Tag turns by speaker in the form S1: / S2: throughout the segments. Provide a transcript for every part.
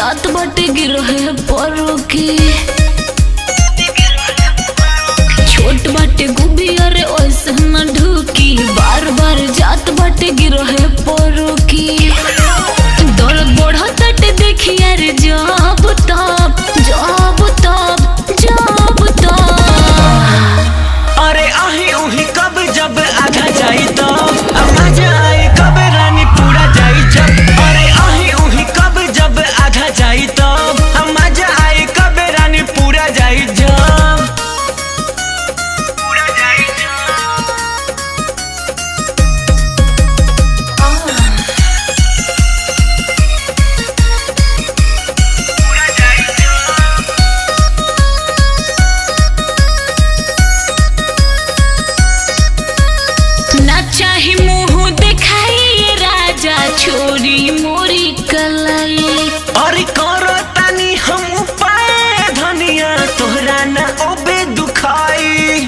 S1: जात बाटे गिरो है परो की छोट बाटे गुबी अरे ओइसे न ढुकी बार बार जात बाटे गिरो है परो की दर्द बढ़ा तट देखी अरे जब तब जब तब जब तब
S2: अरे आही उही कब जब आधा जाई तो मजा आए कब रानी पूरा जाई जब अरे आही उही कब जब आधा जाई तो मजा आए कब रानी पूरा जाई जब पूरा जाई
S1: ना चाही मुँह दिखाई राजा छोरी मोरी कलाई
S2: अरे करो तानी हम उपाय धनिया तोहरा ना ओबे दुखाई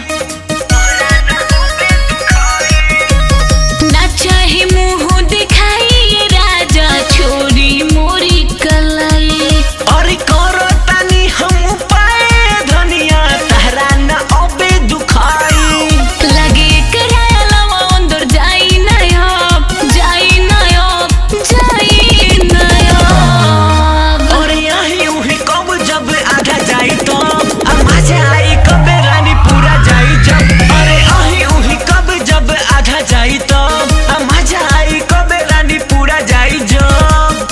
S1: ना चाही मुँह दिखाई राजा छोरी मोरी कलाई
S2: अरे करो तानी हम उपाय धनिया तोहरा ना ओबे दुखाई
S1: लगे कराया लवा अंदर जाई नया जाई नया जाई नया
S2: और यही उही कब जब आधा जाई तो मजा आई कब रानी पूरा जाई जब अरे यही उही कब जब आधा जाई तो मजा आई कब रानी पूरा जाई जब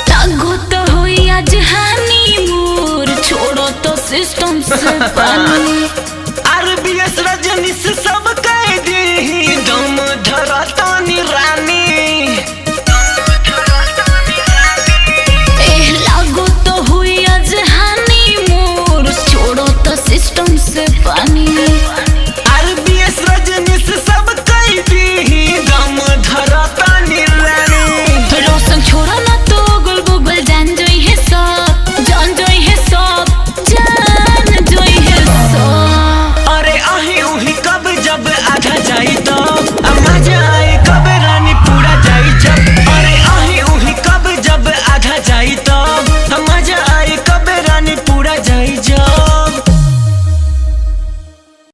S1: तागो तो होई आज हानी मोर छोड़ो तो सिस्टम से पानी